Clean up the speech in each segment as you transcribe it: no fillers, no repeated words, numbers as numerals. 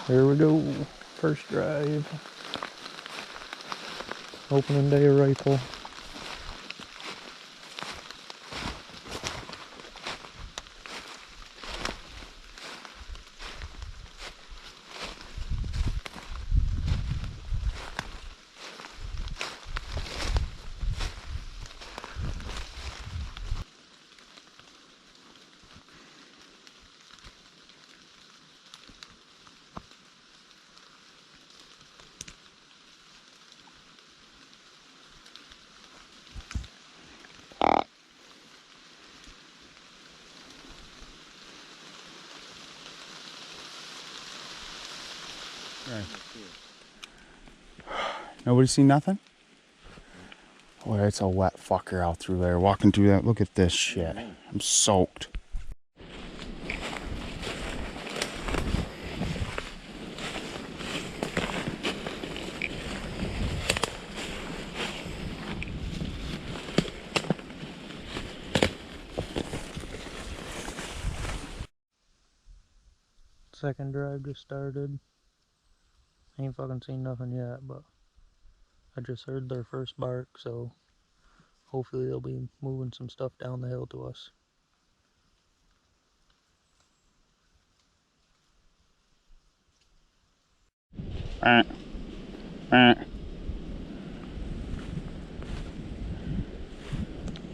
Here we go. First drive. Opening day of rifle. Right. Nobody see nothing? Boy, it's a wet fucker out through there. Walking through that. Look at this shit. I'm soaked. Second drive just started. Ain't fucking seen nothing yet, but I just heard their first bark, so hopefully they'll be moving some stuff down the hill to us.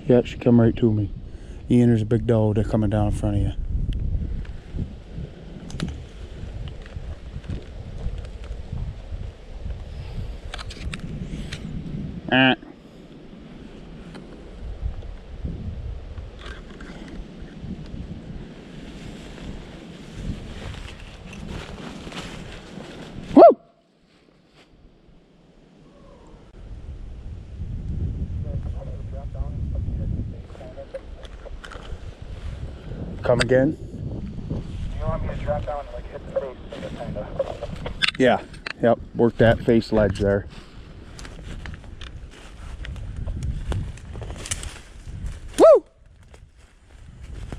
Yeah, she come right to me. Ian, there's a big doe. They're coming down in front of you. Woo! Come again? You want me to drop down and like hit the face kind of? Yeah. Yep. Work that face ledge there. Woo!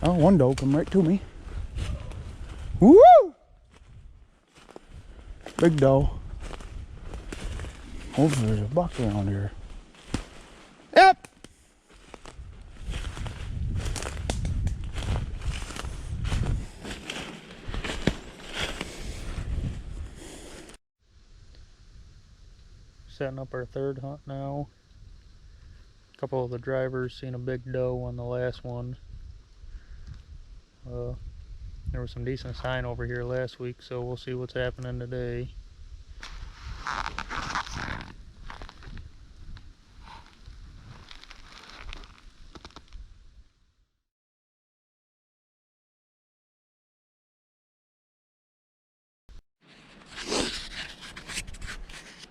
Oh, one doe come right to me. Woo! Big doe. Hopefully there's a buck around here. Yep. Setting up our third hunt now. A couple of the drivers seen a big doe on the last one. There was some decent sign over here last week, so we'll see what's happening today.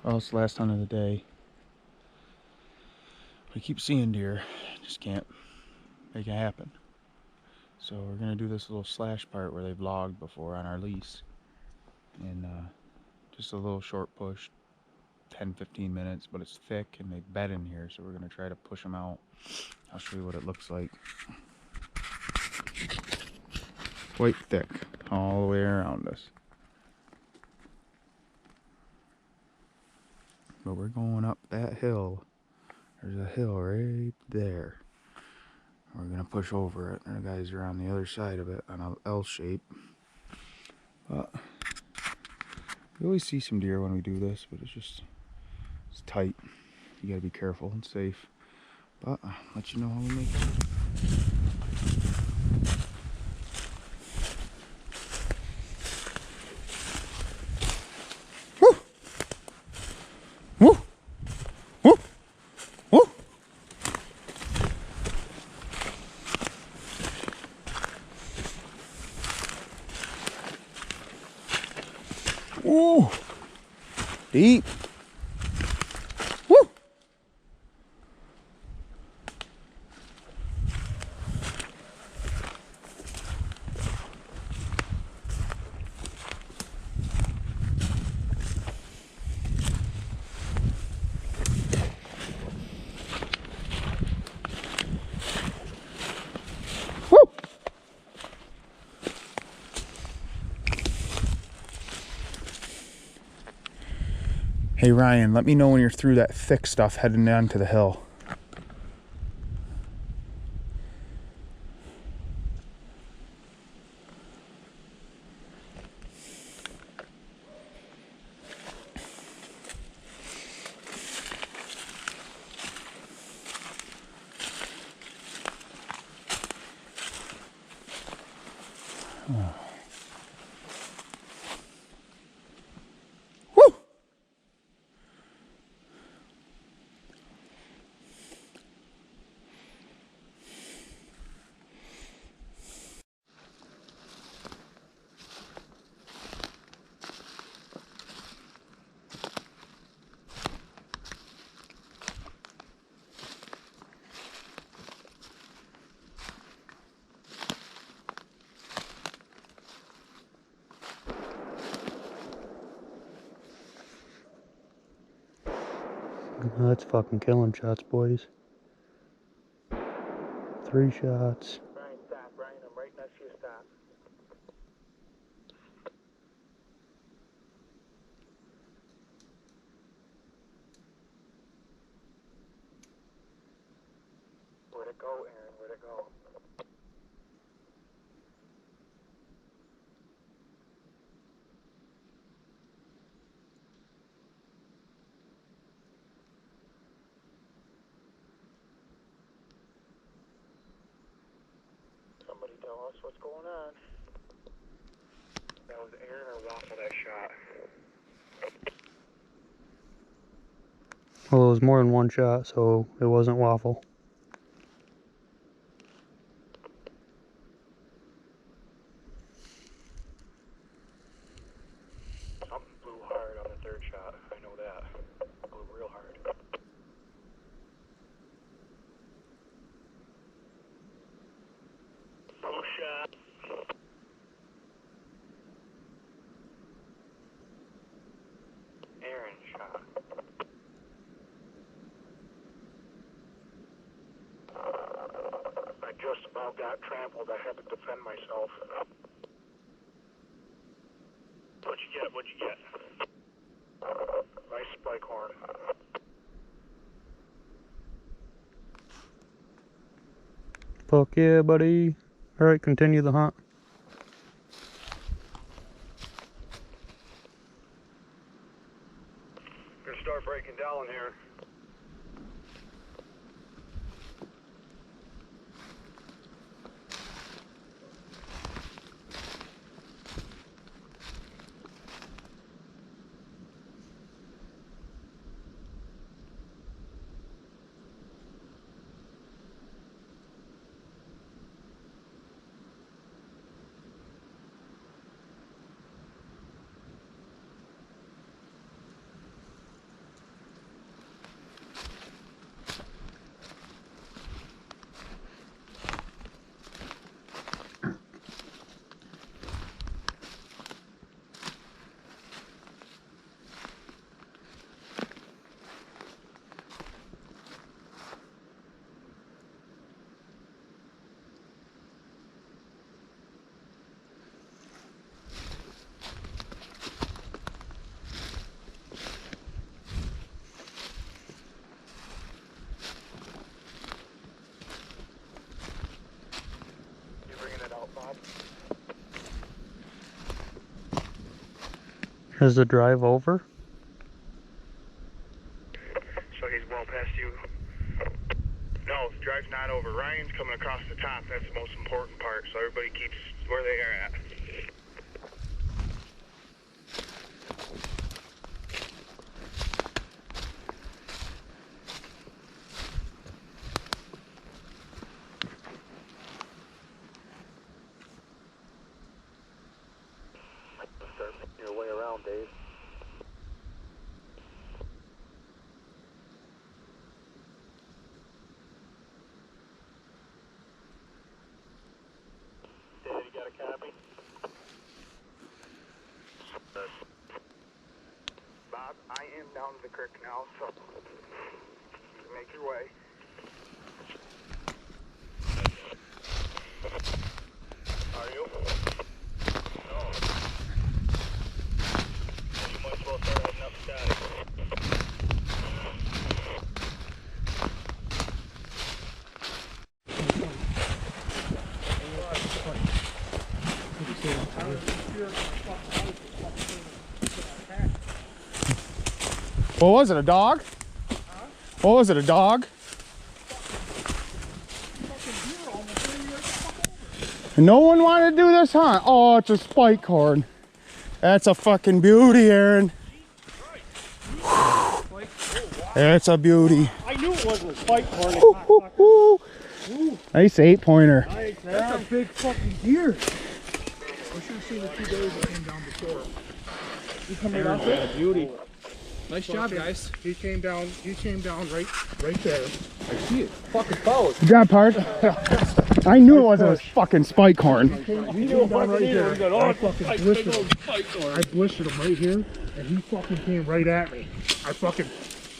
Well, it's the last hunt of the day. We keep seeing deer, just can't make it happen. So we're gonna do this little slash part where they've logged before on our lease. And just a little short push, 10-15 minutes, but it's thick and they bed in here, so we're gonna try to push them out. I'll show you what it looks like. Quite thick all the way around us. But we're going up that hill. There's a hill right there. We're gonna push over it. Our guys are on the other side of it on an L shape. But we always see some deer when we do this, but it's tight. You gotta be careful and safe. But I'll let you know how we make it. Woo! Woo! Woo! Woo! Ooh! Deep! Woo! Hey Ryan, let me know when you're through that thick stuff heading down to the hill. Woo! That's fucking killing shots, boys. 3 shots. Brian, stop. Brian, I'm right next to you. Stop. Where'd it go, Aaron? Where'd it go? Somebody tell us what's going on. That was Aaron or Waffle that shot. Well, it was more than 1 shot, so it wasn't Waffle. Something blew hard on the 3rd shot. I know that. Blew real hard. Blue shot. Aaron shot. I just about got trampled. I had to defend myself. What'd you get? What'd you get? Nice spike horn. Fuck yeah, buddy. Alright, continue the hunt. Gonna start breaking down here. You bringing it out, Bob? Is the drive over? So he's well past you. No, the drive's not over. Ryan's coming across the top. That's the most important part. So everybody keeps where they are at. Start making your way around, Dave. Dave, you got a copy? Bob, I am down to the creek now, so make your way. Are you? No. You might as well start heading up static. What was it, a dog? What was it, a dog? No one wanted to do this hunt. Oh, it's a spike horn. That's a fucking beauty, Aaron. It's a beauty. I knew it wasn't a spike horn. Nice 8-pointer. Nice, that's a big fucking deer. I should have seen the 2 days that came down before. You come right off it? Beauty. Nice job, guys. He came down right there. I see it. Fucking followed. Good job, Pard. I knew it wasn't a fucking spike horn. He came down right there. I fucking blistered him. I blistered him right here, and he fucking came right at me. I fucking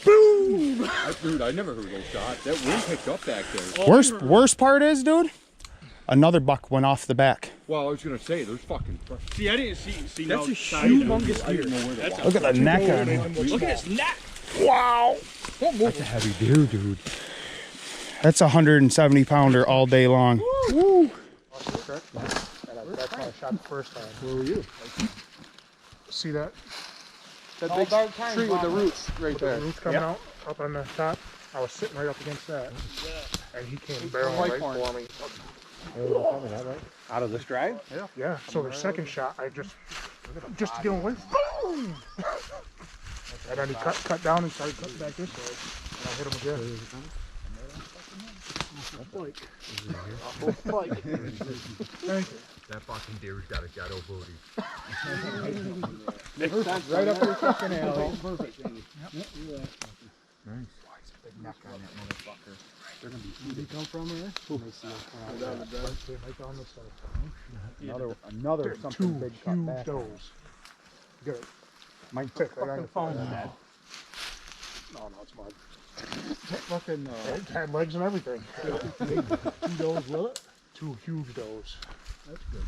boom! Dude, I never heard those shots. That wind picked up back there. Worst part is, dude, another buck went off the back. Well, I was gonna say, there's fucking. See, I didn't see That's no a side. humongous deer. Look at the neck on him. Look at his neck. Wow. That's a heavy deer, dude. That's a 170-pounder all day long. Woo! That's why I shot the first time. Where were you? See that? That big tree with the roots right there. The roots coming out up on the top. I was sitting right up against that, and he came barreling right for me. Out of this drag? Yeah. So the second shot, I just to get away, boom! And then he cut down and started cutting back this way, and I hit him again. Thank you. That fucking deer's got a ghetto booty. Right up your fucking alley. Perfect. Nice. Big neck on that motherfucker. They're gonna be. Where they come from here? Another something big cut back. Two does. Get it. My Pick right on the phone. Dad. No, it's mine. Fucking. It had legs and everything. 2 does with it. 2 huge does. That's good.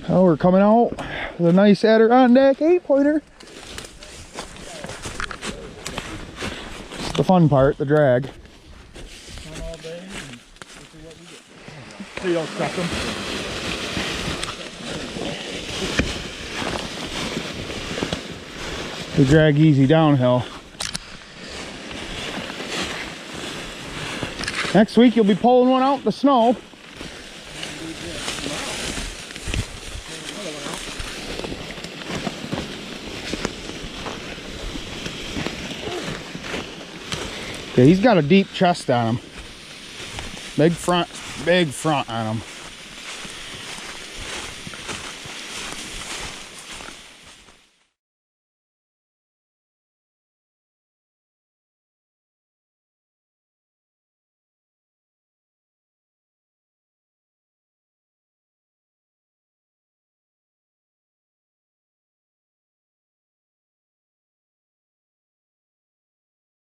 Oh, we're coming out with a nice Adirondack 8-pointer. The fun part, the drag. So you don't suck them. We drag easy downhill. Next week you'll be pulling one out in the snow. Yeah, he's got a deep chest on him. Big front on him.